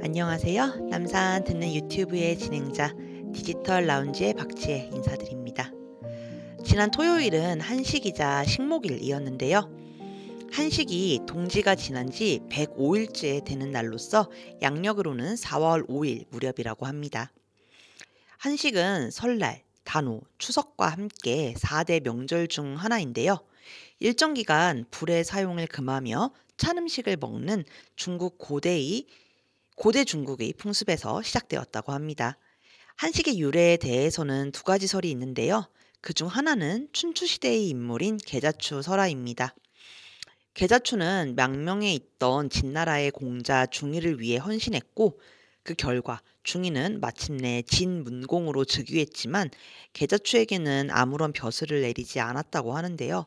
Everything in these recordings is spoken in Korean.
안녕하세요. 남산 듣는 유튜브의 진행자 디지털 라운지의 박지혜 인사드립니다. 지난 토요일은 한식이자 식목일이었는데요. 한식이 동지가 지난 지 105일째 되는 날로서 양력으로는 4월 5일 무렵이라고 합니다. 한식은 설날, 단오, 추석과 함께 4대 명절 중 하나인데요. 일정 기간 불의 사용을 금하며 찬 음식을 먹는 고대 중국의 풍습에서 시작되었다고 합니다. 한식의 유래에 대해서는 두 가지 설이 있는데요. 그중 하나는 춘추시대의 인물인 계자추 설화입니다. 계자추는 망명에 있던 진나라의 공자 중의를 위해 헌신했고 그 결과 중의는 마침내 진문공으로 즉위했지만 계자추에게는 아무런 벼슬을 내리지 않았다고 하는데요.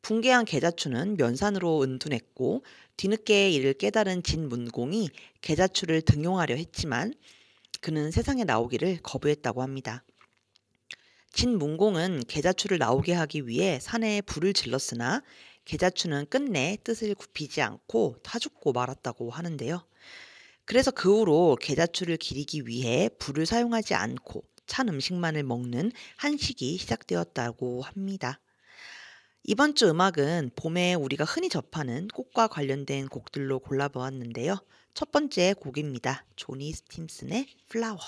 붕괴한 계자추는 면산으로 은둔했고 뒤늦게 이를 깨달은 진문공이 계자추를 등용하려 했지만 그는 세상에 나오기를 거부했다고 합니다. 진문공은 계자추를 나오게 하기 위해 산에 불을 질렀으나 계자추는 끝내 뜻을 굽히지 않고 타죽고 말았다고 하는데요. 그래서 그 후로 계자추를 기리기 위해 불을 사용하지 않고 찬 음식만을 먹는 한식이 시작되었다고 합니다. 이번 주 음악은 봄에 우리가 흔히 접하는 꽃과 관련된 곡들로 골라보았는데요. 첫 번째 곡입니다. 조니 스팀슨의 플라워.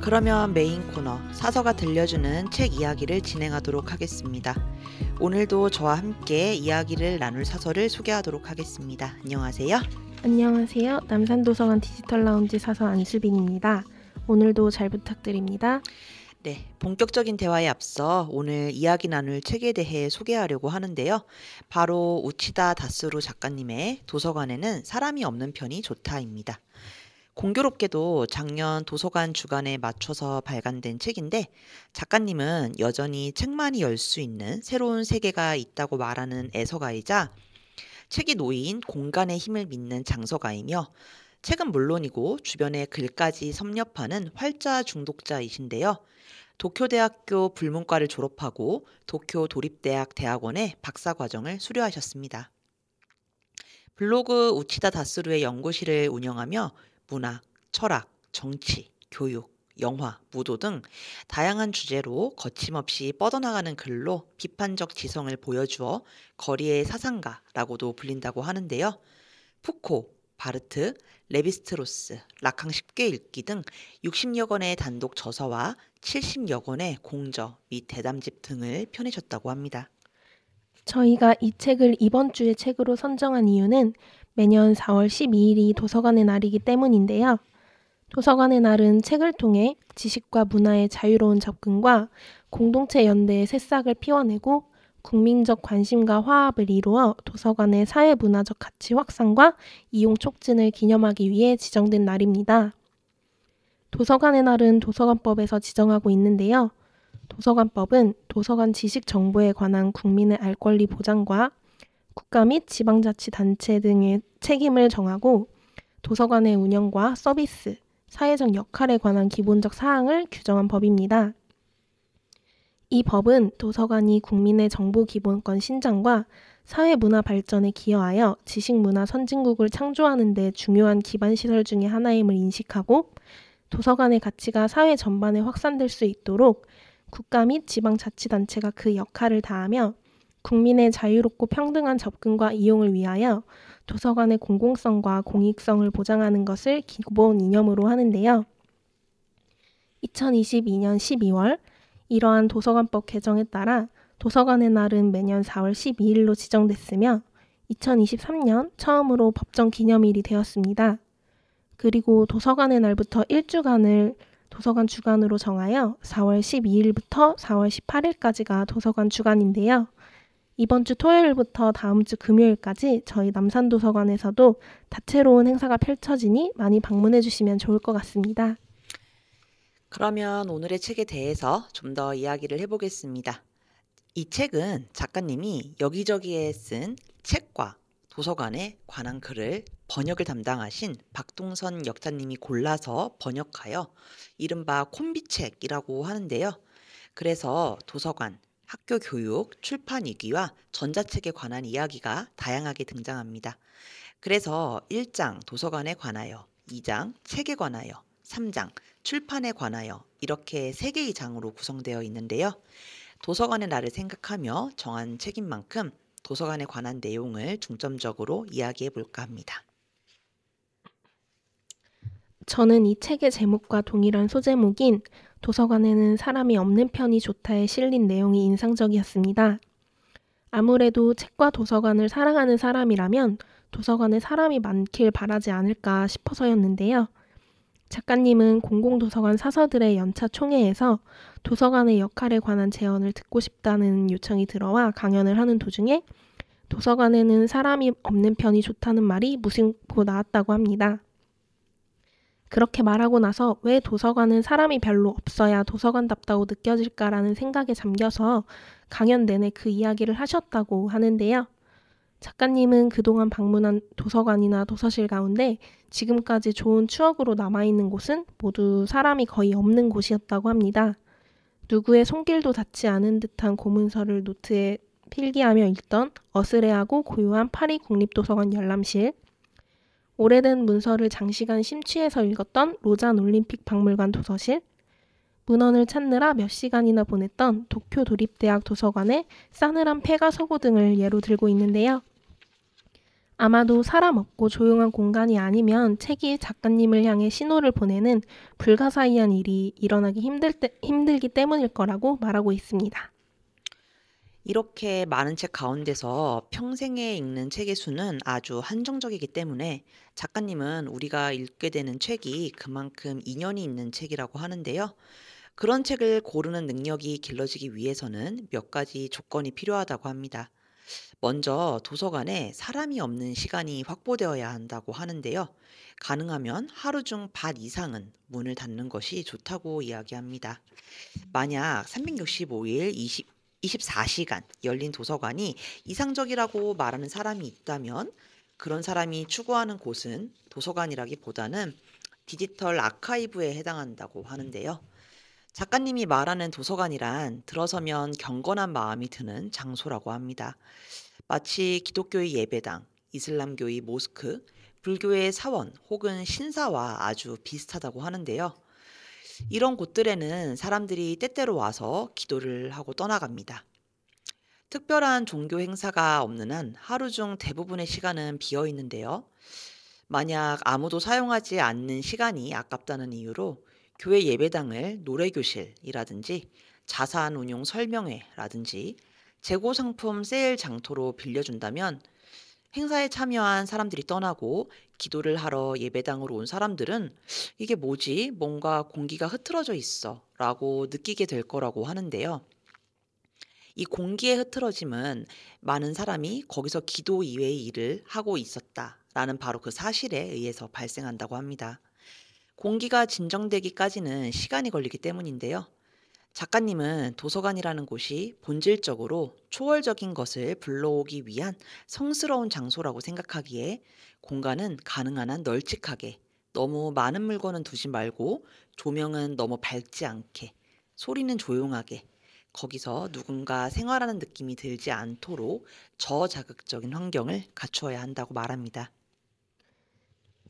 그러면 메인 코너 사서가 들려주는 책 이야기를 진행하도록 하겠습니다. 오늘도 저와 함께 이야기를 나눌 사서를 소개하도록 하겠습니다. 안녕하세요. 안녕하세요. 남산도서관 디지털 라운지 사서 안수빈입니다. 오늘도 잘 부탁드립니다. 네, 본격적인 대화에 앞서 오늘 이야기 나눌 책에 대해 소개하려고 하는데요. 바로 우치다 다스루 작가님의 도서관에는 사람이 없는 편이 좋다입니다. 공교롭게도 작년 도서관 주간에 맞춰서 발간된 책인데 작가님은 여전히 책만이 열 수 있는 새로운 세계가 있다고 말하는 애서가이자 책이 놓인 공간의 힘을 믿는 장서가이며 책은 물론이고 주변에 글까지 섭렵하는 활자 중독자이신데요. 도쿄대학교 불문과를 졸업하고 도쿄도립대학 대학원에 박사과정을 수료하셨습니다. 블로그 우치다 다스루의 연구실을 운영하며 문학, 철학, 정치, 교육, 영화, 무도 등 다양한 주제로 거침없이 뻗어나가는 글로 비판적 지성을 보여주어 거리의 사상가라고도 불린다고 하는데요. 푸코, 바르트, 레비스트로스, 락항 쉽게 읽기 등 60여 권의 단독 저서와 70여 권의 공저 및 대담집 등을 펴내셨다고 합니다. 저희가 이 책을 이번 주의 책으로 선정한 이유는 매년 4월 12일이 도서관의 날이기 때문인데요. 도서관의 날은 책을 통해 지식과 문화의 자유로운 접근과 공동체 연대의 새싹을 피워내고 국민적 관심과 화합을 이루어 도서관의 사회문화적 가치 확산과 이용 촉진을 기념하기 위해 지정된 날입니다. 도서관의 날은 도서관법에서 지정하고 있는데요. 도서관법은 도서관 지식 정보에 관한 국민의 알 권리 보장과 국가 및 지방자치단체 등의 책임을 정하고 도서관의 운영과 서비스, 사회적 역할에 관한 기본적 사항을 규정한 법입니다. 이 법은 도서관이 국민의 정보기본권 신장과 사회문화 발전에 기여하여 지식문화 선진국을 창조하는 데 중요한 기반시설 중의 하나임을 인식하고 도서관의 가치가 사회 전반에 확산될 수 있도록 국가 및 지방자치단체가 그 역할을 다하며 국민의 자유롭고 평등한 접근과 이용을 위하여 도서관의 공공성과 공익성을 보장하는 것을 기본 이념으로 하는데요. 2022년 12월 이러한 도서관법 개정에 따라 도서관의 날은 매년 4월 12일로 지정됐으며 2023년 처음으로 법정 기념일이 되었습니다. 그리고 도서관의 날부터 일주간을 도서관 주간으로 정하여 4월 12일부터 4월 18일까지가 도서관 주간인데요. 이번 주 토요일부터 다음 주 금요일까지 저희 남산도서관에서도 다채로운 행사가 펼쳐지니 많이 방문해 주시면 좋을 것 같습니다. 그러면 오늘의 책에 대해서 좀 더 이야기를 해보겠습니다. 이 책은 작가님이 여기저기에 쓴 책과 도서관에 관한 글을 번역을 담당하신 박동선 역사님이 골라서 번역하여 이른바 콤비책이라고 하는데요. 그래서 도서관, 학교 교육, 출판 위기와 전자책에 관한 이야기가 다양하게 등장합니다. 그래서 1장 도서관에 관하여, 2장 책에 관하여, 3장 출판에 관하여 이렇게 3개의 장으로 구성되어 있는데요. 도서관의 날을 생각하며 정한 책인 만큼 도서관에 관한 내용을 중점적으로 이야기해 볼까 합니다. 저는 이 책의 제목과 동일한 소제목인 도서관에는 사람이 없는 편이 좋다에 실린 내용이 인상적이었습니다. 아무래도 책과 도서관을 사랑하는 사람이라면 도서관에 사람이 많길 바라지 않을까 싶어서였는데요. 작가님은 공공도서관 사서들의 연차 총회에서 도서관의 역할에 관한 제언을 듣고 싶다는 요청이 들어와 강연을 하는 도중에 도서관에는 사람이 없는 편이 좋다는 말이 무심코 나왔다고 합니다. 그렇게 말하고 나서 왜 도서관은 사람이 별로 없어야 도서관답다고 느껴질까라는 생각에 잠겨서 강연 내내 그 이야기를 하셨다고 하는데요. 작가님은 그동안 방문한 도서관이나 도서실 가운데 지금까지 좋은 추억으로 남아있는 곳은 모두 사람이 거의 없는 곳이었다고 합니다. 누구의 손길도 닿지 않은 듯한 고문서를 노트에 필기하며 읽던 어스레하고 고요한 파리 국립도서관 열람실, 오래된 문서를 장시간 심취해서 읽었던 로잔 올림픽 박물관 도서실, 문헌을 찾느라 몇 시간이나 보냈던 도쿄 도립대학 도서관의 싸늘한 폐가 서고 등을 예로 들고 있는데요. 아마도 사람 없고 조용한 공간이 아니면 책이 작가님을 향해 신호를 보내는 불가사의한 일이 일어나기 힘들기 때문일 거라고 말하고 있습니다. 이렇게 많은 책 가운데서 평생에 읽는 책의 수는 아주 한정적이기 때문에 작가님은 우리가 읽게 되는 책이 그만큼 인연이 있는 책이라고 하는데요. 그런 책을 고르는 능력이 길러지기 위해서는 몇 가지 조건이 필요하다고 합니다. 먼저 도서관에 사람이 없는 시간이 확보되어야 한다고 하는데요. 가능하면 하루 중 반 이상은 문을 닫는 것이 좋다고 이야기합니다. 만약 365일 24시간 열린 도서관이 이상적이라고 말하는 사람이 있다면 그런 사람이 추구하는 곳은 도서관이라기보다는 디지털 아카이브에 해당한다고 하는데요. 작가님이 말하는 도서관이란 들어서면 경건한 마음이 드는 장소라고 합니다. 마치 기독교의 예배당, 이슬람교의 모스크, 불교의 사원 혹은 신사와 아주 비슷하다고 하는데요. 이런 곳들에는 사람들이 때때로 와서 기도를 하고 떠나갑니다. 특별한 종교 행사가 없는 한 하루 중 대부분의 시간은 비어 있는데요. 만약 아무도 사용하지 않는 시간이 아깝다는 이유로 교회 예배당을 노래교실이라든지 자산운용 설명회라든지 재고 상품 세일 장터로 빌려준다면 행사에 참여한 사람들이 떠나고 기도를 하러 예배당으로 온 사람들은 이게 뭐지? 뭔가 공기가 흐트러져 있어 라고 느끼게 될 거라고 하는데요. 이 공기의 흐트러짐은 많은 사람이 거기서 기도 이외의 일을 하고 있었다라는 바로 그 사실에 의해서 발생한다고 합니다. 공기가 진정되기까지는 시간이 걸리기 때문인데요. 작가님은 도서관이라는 곳이 본질적으로 초월적인 것을 불러오기 위한 성스러운 장소라고 생각하기에 공간은 가능한 한 널찍하게, 너무 많은 물건은 두지 말고 조명은 너무 밝지 않게, 소리는 조용하게, 거기서 누군가 생활하는 느낌이 들지 않도록 저자극적인 환경을 갖추어야 한다고 말합니다.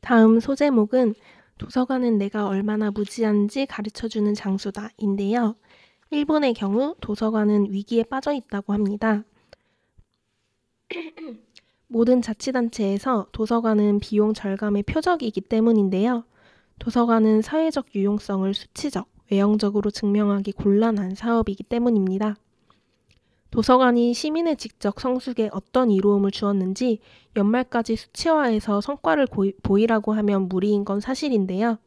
다음 소제목은 도서관은 내가 얼마나 무지한지 가르쳐주는 장소다인데요. 일본의 경우 도서관은 위기에 빠져 있다고 합니다. 모든 자치단체에서 도서관은 비용 절감의 표적이기 때문인데요. 도서관은 사회적 유용성을 수치적, 외형적으로 증명하기 곤란한 사업이기 때문입니다. 도서관이 시민의 직접 성숙에 어떤 이로움을 주었는지 연말까지 수치화해서 성과를 보이라고 하면 무리인 건 사실인데요.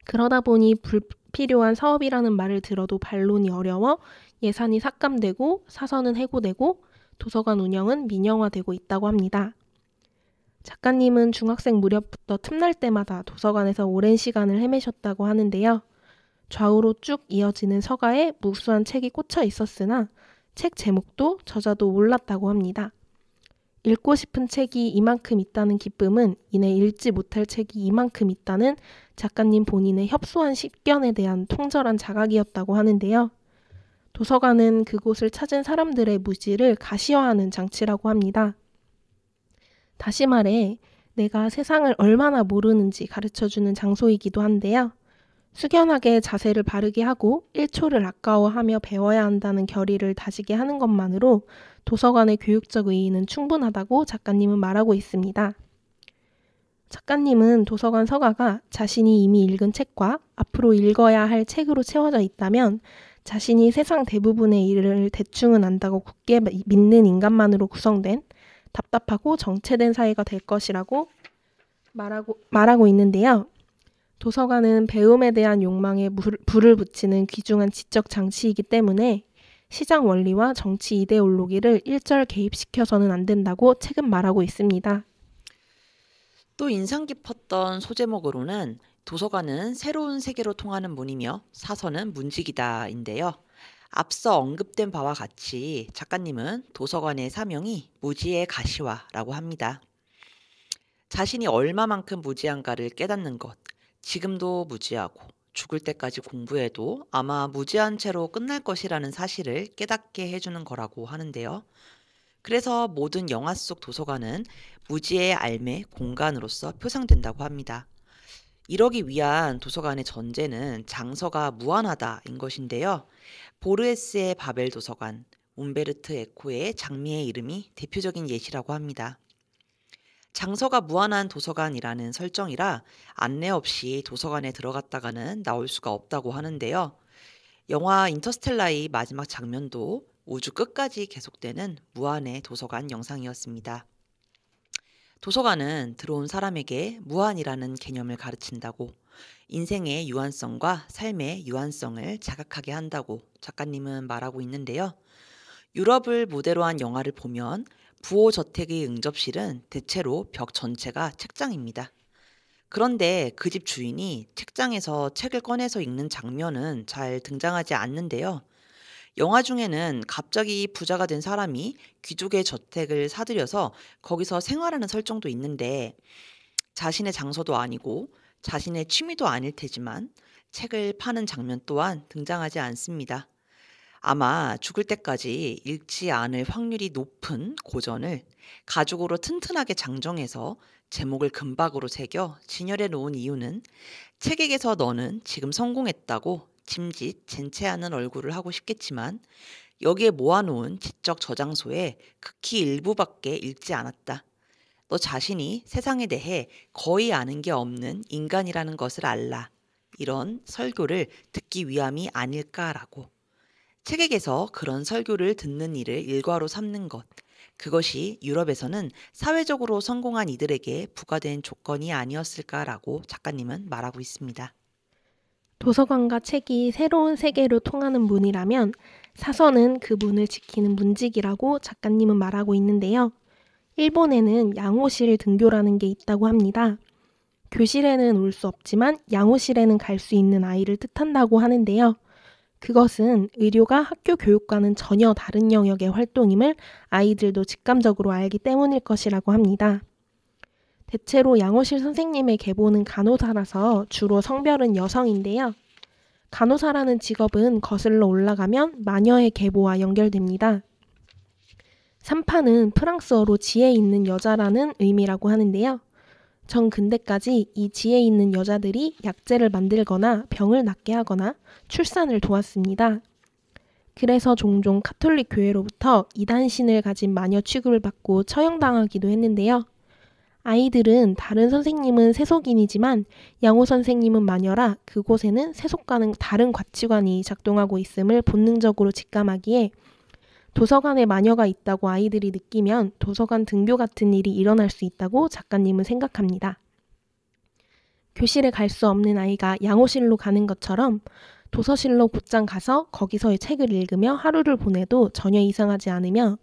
그러다 보니 불필요한 사업이라는 말을 들어도 반론이 어려워 예산이 삭감되고 사서는 해고되고 도서관 운영은 민영화되고 있다고 합니다. 작가님은 중학생 무렵부터 틈날 때마다 도서관에서 오랜 시간을 헤매셨다고 하는데요. 좌우로 쭉 이어지는 서가에 무수한 책이 꽂혀 있었으나 책 제목도 저자도 몰랐다고 합니다. 읽고 싶은 책이 이만큼 있다는 기쁨은 이내 읽지 못할 책이 이만큼 있다는 작가님 본인의 협소한 식견에 대한 통절한 자각이었다고 하는데요. 도서관은 그곳을 찾은 사람들의 무지를 가시화하는 장치라고 합니다. 다시 말해 내가 세상을 얼마나 모르는지 가르쳐주는 장소이기도 한데요. 숙연하게 자세를 바르게 하고 1초를 아까워하며 배워야 한다는 결의를 다지게 하는 것만으로 도서관의 교육적 의의는 충분하다고 작가님은 말하고 있습니다. 작가님은 도서관 서가가 자신이 이미 읽은 책과 앞으로 읽어야 할 책으로 채워져 있다면 자신이 세상 대부분의 일을 대충은 안다고 굳게 믿는 인간만으로 구성된 답답하고 정체된 사회가 될 것이라고 말하고 있는데요. 도서관은 배움에 대한 욕망에 불을 붙이는 귀중한 지적 장치이기 때문에 시장 원리와 정치 이데올로기를 일절 개입시켜서는 안 된다고 책은 말하고 있습니다. 또 인상 깊었던 소제목으로는 도서관은 새로운 세계로 통하는 문이며 사서는 문지기다인데요. 앞서 언급된 바와 같이 작가님은 도서관의 사명이 무지의 가시화라고 합니다. 자신이 얼마만큼 무지한가를 깨닫는 것, 지금도 무지하고 죽을 때까지 공부해도 아마 무지한 채로 끝날 것이라는 사실을 깨닫게 해주는 거라고 하는데요. 그래서 모든 영화 속 도서관은 무지의 알매 공간으로서 표상된다고 합니다. 이러기 위한 도서관의 전제는 장서가 무한하다인 것인데요. 보르헤스의 바벨 도서관, 움베르트 에코의 장미의 이름이 대표적인 예시라고 합니다. 장서가 무한한 도서관이라는 설정이라 안내 없이 도서관에 들어갔다가는 나올 수가 없다고 하는데요. 영화 인터스텔라의 마지막 장면도 우주 끝까지 계속되는 무한의 도서관 영상이었습니다. 도서관은 들어온 사람에게 무한이라는 개념을 가르친다고, 인생의 유한성과 삶의 유한성을 자각하게 한다고 작가님은 말하고 있는데요. 유럽을 모델로 한 영화를 보면 부호 저택의 응접실은 대체로 벽 전체가 책장입니다. 그런데 그 집 주인이 책장에서 책을 꺼내서 읽는 장면은 잘 등장하지 않는데요. 영화 중에는 갑자기 부자가 된 사람이 귀족의 저택을 사들여서 거기서 생활하는 설정도 있는데 자신의 장소도 아니고 자신의 취미도 아닐 테지만 책을 파는 장면 또한 등장하지 않습니다. 아마 죽을 때까지 읽지 않을 확률이 높은 고전을 가죽으로 튼튼하게 장정해서 제목을 금박으로 새겨 진열해 놓은 이유는 책에게서 너는 지금 성공했다고 짐짓 젠체하는 얼굴을 하고 싶겠지만 여기에 모아놓은 지적 저장소에 극히 일부밖에 읽지 않았다. 너 자신이 세상에 대해 거의 아는 게 없는 인간이라는 것을 알라. 이런 설교를 듣기 위함이 아닐까라고. 책에게서 그런 설교를 듣는 일을 일과로 삼는 것, 그것이 유럽에서는 사회적으로 성공한 이들에게 부과된 조건이 아니었을까라고 작가님은 말하고 있습니다. 도서관과 책이 새로운 세계로 통하는 문이라면 사서는 그 문을 지키는 문지기라고 작가님은 말하고 있는데요. 일본에는 양호실 등교라는 게 있다고 합니다. 교실에는 올 수 없지만 양호실에는 갈 수 있는 아이를 뜻한다고 하는데요. 그것은 의료가 학교 교육과는 전혀 다른 영역의 활동임을 아이들도 직감적으로 알기 때문일 것이라고 합니다. 대체로 양호실 선생님의 계보는 간호사라서 주로 성별은 여성인데요. 간호사라는 직업은 거슬러 올라가면 마녀의 계보와 연결됩니다. 3파는 프랑스어로 지혜 있는 여자라는 의미라고 하는데요. 정근대까지 이 지혜 있는 여자들이 약재를 만들거나 병을 낫게 하거나 출산을 도왔습니다. 그래서 종종 카톨릭 교회로부터 이단신을 가진 마녀 취급을 받고 처형당하기도 했는데요. 아이들은 다른 선생님은 세속인이지만 양호 선생님은 마녀라 그곳에는 세속과는 다른 가치관이 작동하고 있음을 본능적으로 직감하기에 도서관에 마녀가 있다고 아이들이 느끼면 도서관 등교 같은 일이 일어날 수 있다고 작가님은 생각합니다. 교실에 갈 수 없는 아이가 양호실로 가는 것처럼 도서실로 곧장 가서 거기서의 책을 읽으며 하루를 보내도 전혀 이상하지 않으며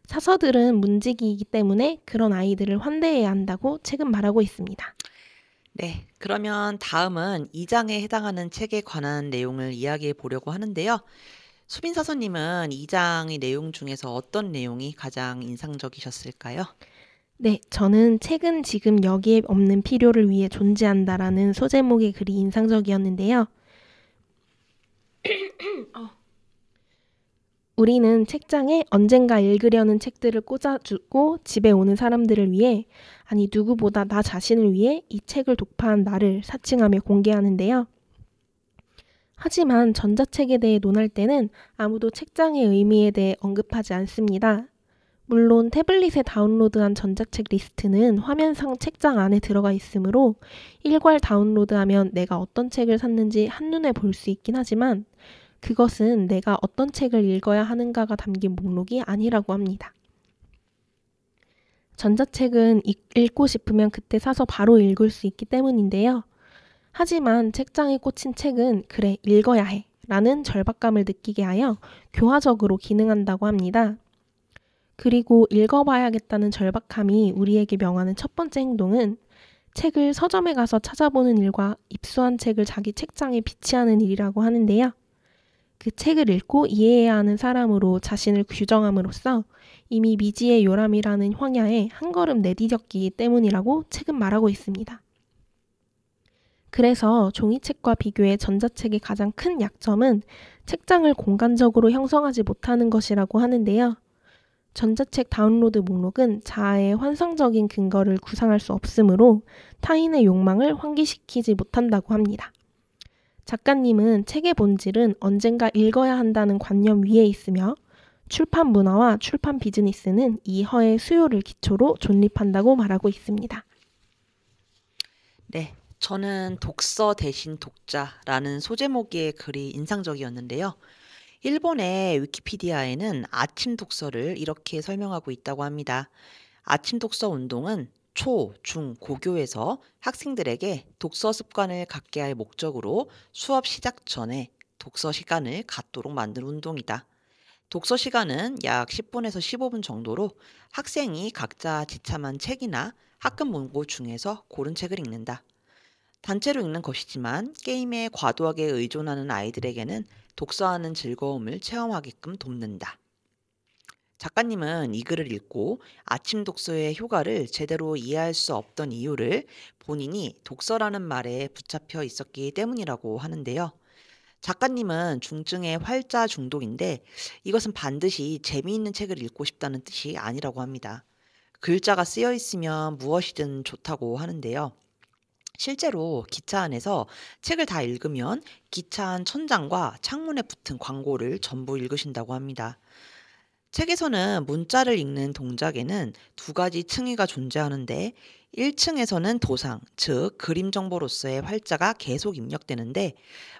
사서들은 문지기이기 때문에 그런 아이들을 환대해야 한다고 책은 말하고 있습니다. 네, 그러면 다음은 2장에 해당하는 책에 관한 내용을 이야기해 보려고 하는데요. 수빈 사서님은 2장의 내용 중에서 어떤 내용이 가장 인상적이셨을까요? 네, 저는 책은 지금 여기에 없는 필요를 위해 존재한다라는 소제목의 글이 인상적이었는데요. 우리는 책장에 언젠가 읽으려는 책들을 꽂아주고 집에 오는 사람들을 위해, 아니 누구보다 나 자신을 위해 이 책을 독파한 나를 사칭하며 공개하는데요. 하지만 전자책에 대해 논할 때는 아무도 책장의 의미에 대해 언급하지 않습니다. 물론 태블릿에 다운로드한 전자책 리스트는 화면상 책장 안에 들어가 있으므로 일괄 다운로드하면 내가 어떤 책을 샀는지 한눈에 볼 수 있긴 하지만 그것은 내가 어떤 책을 읽어야 하는가가 담긴 목록이 아니라고 합니다. 전자책은 읽고 싶으면 그때 사서 바로 읽을 수 있기 때문인데요. 하지만 책장에 꽂힌 책은 그래 읽어야 해 라는 절박감을 느끼게 하여 교화적으로 기능한다고 합니다. 그리고 읽어봐야겠다는 절박함이 우리에게 명하는 첫 번째 행동은 책을 서점에 가서 찾아보는 일과 입수한 책을 자기 책장에 비치하는 일이라고 하는데요. 그 책을 읽고 이해해야 하는 사람으로 자신을 규정함으로써 이미 미지의 요람이라는 황야에 한 걸음 내디뎠기 때문이라고 책은 말하고 있습니다. 그래서 종이책과 비교해 전자책의 가장 큰 약점은 책장을 공간적으로 형성하지 못하는 것이라고 하는데요. 전자책 다운로드 목록은 자아의 환상적인 근거를 구상할 수 없으므로 타인의 욕망을 환기시키지 못한다고 합니다. 작가님은 책의 본질은 언젠가 읽어야 한다는 관념 위에 있으며 출판 문화와 출판 비즈니스는 이 허의 수요를 기초로 존립한다고 말하고 있습니다. 네, 저는 독서 대신 독자라는 소제목의 글이 인상적이었는데요. 일본의 위키피디아에는 아침 독서를 이렇게 설명하고 있다고 합니다. 아침 독서 운동은 초, 중, 고교에서 학생들에게 독서 습관을 갖게 할 목적으로 수업 시작 전에 독서 시간을 갖도록 만든 운동이다. 독서 시간은 약 10분에서 15분 정도로 학생이 각자 지참한 책이나 학급 문고 중에서 고른 책을 읽는다. 단체로 읽는 것이지만 게임에 과도하게 의존하는 아이들에게는 독서하는 즐거움을 체험하게끔 돕는다. 작가님은 이 글을 읽고 아침 독서의 효과를 제대로 이해할 수 없던 이유를 본인이 독서라는 말에 붙잡혀 있었기 때문이라고 하는데요. 작가님은 중증의 활자 중독인데 이것은 반드시 재미있는 책을 읽고 싶다는 뜻이 아니라고 합니다. 글자가 쓰여 있으면 무엇이든 좋다고 하는데요. 실제로 기차 안에서 책을 다 읽으면 기차 안 천장과 창문에 붙은 광고를 전부 읽으신다고 합니다. 책에서는 문자를 읽는 동작에는 두 가지 층위가 존재하는데 1층에서는 도상, 즉 그림 정보로서의 활자가 계속 입력되는데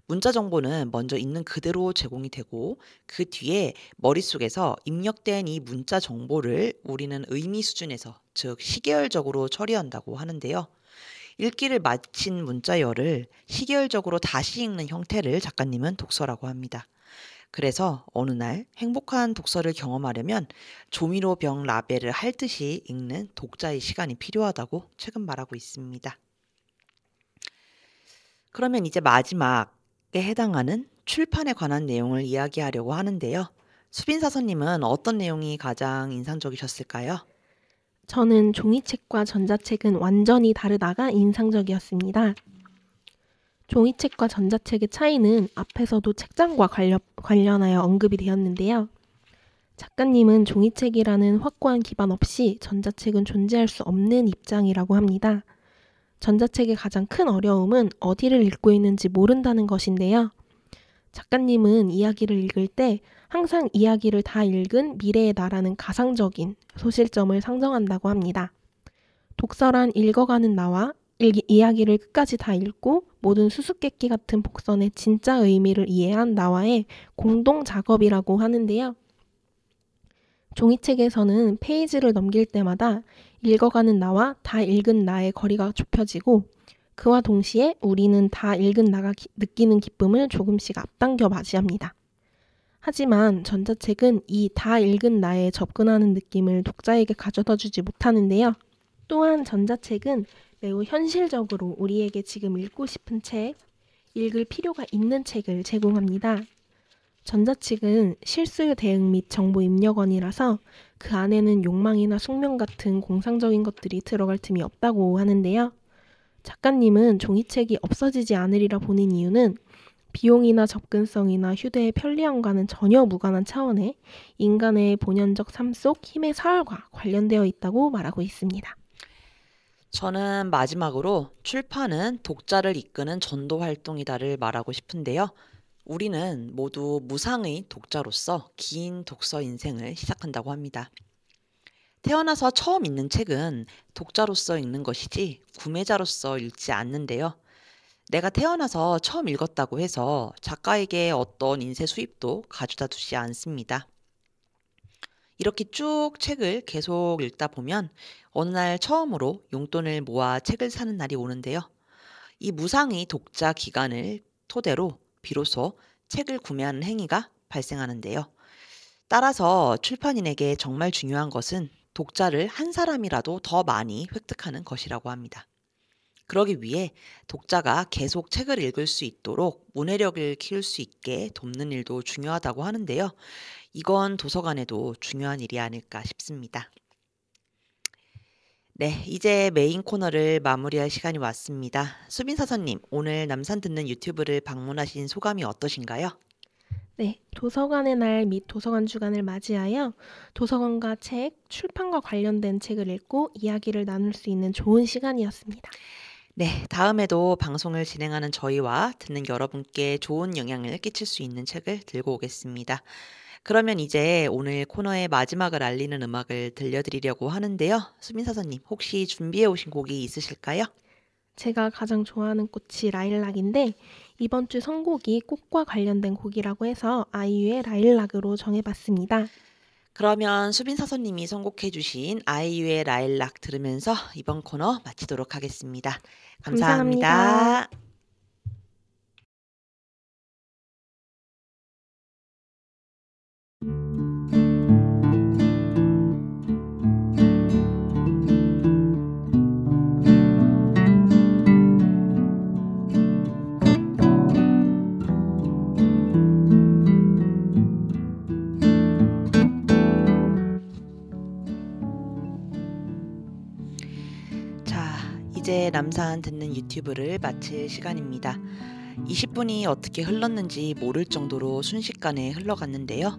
문자 정보는 먼저 있는 그대로 제공이 되고 그 뒤에 머릿속에서 입력된 이 문자 정보를 우리는 의미 수준에서 즉 시계열적으로 처리한다고 하는데요. 읽기를 마친 문자열을 시계열적으로 다시 읽는 형태를 작가님은 독서라고 합니다. 그래서 어느 날 행복한 독서를 경험하려면 조미료병 라벨을 핥듯이 읽는 독자의 시간이 필요하다고 책은 말하고 있습니다. 그러면 이제 마지막에 해당하는 출판에 관한 내용을 이야기하려고 하는데요. 수빈 사서님은 어떤 내용이 가장 인상적이셨을까요? 저는 종이책과 전자책은 완전히 다르다가 인상적이었습니다. 종이책과 전자책의 차이는 앞에서도 책장과 관련하여 언급이 되었는데요. 작가님은 종이책이라는 확고한 기반 없이 전자책은 존재할 수 없는 입장이라고 합니다. 전자책의 가장 큰 어려움은 어디를 읽고 있는지 모른다는 것인데요. 작가님은 이야기를 읽을 때 항상 이야기를 다 읽은 미래의 나라는 가상적인 소실점을 상정한다고 합니다. 독서란 읽어가는 나와 이야기를 끝까지 다 읽고 모든 수수께끼 같은 복선의 진짜 의미를 이해한 나와의 공동 작업이라고 하는데요. 종이책에서는 페이지를 넘길 때마다 읽어가는 나와 다 읽은 나의 거리가 좁혀지고 그와 동시에 우리는 다 읽은 나가 느끼는 기쁨을 조금씩 앞당겨 맞이합니다. 하지만 전자책은 이 다 읽은 나에 접근하는 느낌을 독자에게 가져다 주지 못하는데요. 또한 전자책은 매우 현실적으로 우리에게 지금 읽고 싶은 책, 읽을 필요가 있는 책을 제공합니다. 전자책은 실수요 대응 및 정보 입력원이라서 그 안에는 욕망이나 숙명 같은 공상적인 것들이 들어갈 틈이 없다고 하는데요. 작가님은 종이책이 없어지지 않으리라 보는 이유는 비용이나 접근성이나 휴대의 편리함과는 전혀 무관한 차원의 인간의 본연적 삶 속 힘의 사활과 관련되어 있다고 말하고 있습니다. 저는 마지막으로 출판은 독자를 이끄는 전도 활동이다를 말하고 싶은데요. 우리는 모두 무상의 독자로서 긴 독서 인생을 시작한다고 합니다. 태어나서 처음 읽는 책은 독자로서 읽는 것이지 구매자로서 읽지 않는데요. 내가 태어나서 처음 읽었다고 해서 작가에게 어떤 인쇄 수입도 가져다 두지 않습니다. 이렇게 쭉 책을 계속 읽다 보면 어느 날 처음으로 용돈을 모아 책을 사는 날이 오는데요. 이 무상의 독자 기간을 토대로 비로소 책을 구매하는 행위가 발생하는데요. 따라서 출판인에게 정말 중요한 것은 독자를 한 사람이라도 더 많이 획득하는 것이라고 합니다. 그러기 위해 독자가 계속 책을 읽을 수 있도록 문해력을 키울 수 있게 돕는 일도 중요하다고 하는데요. 이건 도서관에도 중요한 일이 아닐까 싶습니다. 네, 이제 메인 코너를 마무리할 시간이 왔습니다. 수빈 사서님, 오늘 남산 듣는 유튜브를 방문하신 소감이 어떠신가요? 네, 도서관의 날 및 도서관 주간을 맞이하여 도서관과 책, 출판과 관련된 책을 읽고 이야기를 나눌 수 있는 좋은 시간이었습니다. 네, 다음에도 방송을 진행하는 저희와 듣는 여러분께 좋은 영향을 끼칠 수 있는 책을 들고 오겠습니다. 그러면 이제 오늘 코너의 마지막을 알리는 음악을 들려드리려고 하는데요. 수민 사서님, 혹시 준비해 오신 곡이 있으실까요? 제가 가장 좋아하는 꽃이 라일락인데 이번 주 선곡이 꽃과 관련된 곡이라고 해서 아이유의 라일락으로 정해봤습니다. 그러면 수빈 사서님이 선곡해 주신 아이유의 라일락 들으면서 이번 코너 마치도록 하겠습니다. 감사합니다. 감사합니다. 자, 이제 남산 듣는 유튜브를 마칠 시간입니다. 20분이 어떻게 흘렀는지 모를 정도로 순식간에 흘러갔는데요.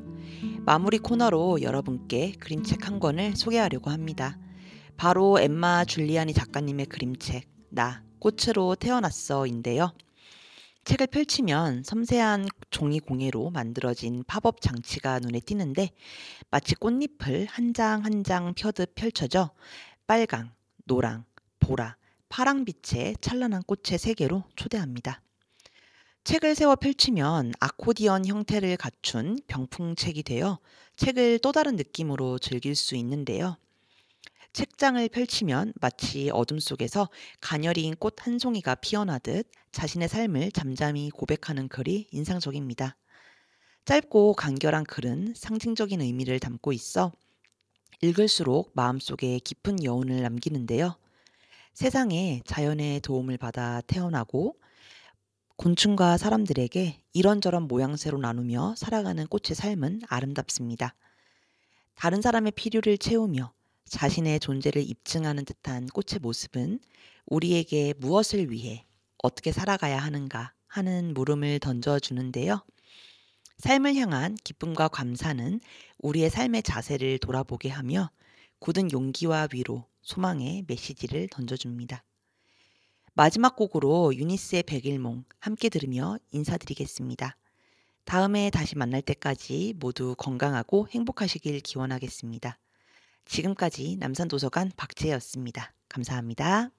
마무리 코너로 여러분께 그림책 한 권을 소개하려고 합니다. 바로 엠마 줄리아니 작가님의 그림책 나 꽃으로 태어났어인데요. 책을 펼치면 섬세한 종이 공예로 만들어진 팝업 장치가 눈에 띄는데 마치 꽃잎을 한 장 한 장 펴듯 펼쳐져 빨강, 노랑, 보라, 파랑빛의 찬란한 꽃의 세계로 초대합니다. 책을 세워 펼치면 아코디언 형태를 갖춘 병풍책이 되어 책을 또 다른 느낌으로 즐길 수 있는데요. 책장을 펼치면 마치 어둠 속에서 가녀린 꽃 한 송이가 피어나듯 자신의 삶을 잠잠히 고백하는 글이 인상적입니다. 짧고 간결한 글은 상징적인 의미를 담고 있어 읽을수록 마음속에 깊은 여운을 남기는데요. 세상에 자연의 도움을 받아 태어나고 곤충과 사람들에게 이런저런 모양새로 나누며 살아가는 꽃의 삶은 아름답습니다. 다른 사람의 필요를 채우며 자신의 존재를 입증하는 듯한 꽃의 모습은 우리에게 무엇을 위해 어떻게 살아가야 하는가 하는 물음을 던져주는데요. 삶을 향한 기쁨과 감사는 우리의 삶의 자세를 돌아보게 하며 굳은 용기와 위로, 소망의 메시지를 던져줍니다. 마지막 곡으로 유니스의 백일몽 함께 들으며 인사드리겠습니다. 다음에 다시 만날 때까지 모두 건강하고 행복하시길 기원하겠습니다. 지금까지 남산도서관 박재였습니다. 감사합니다.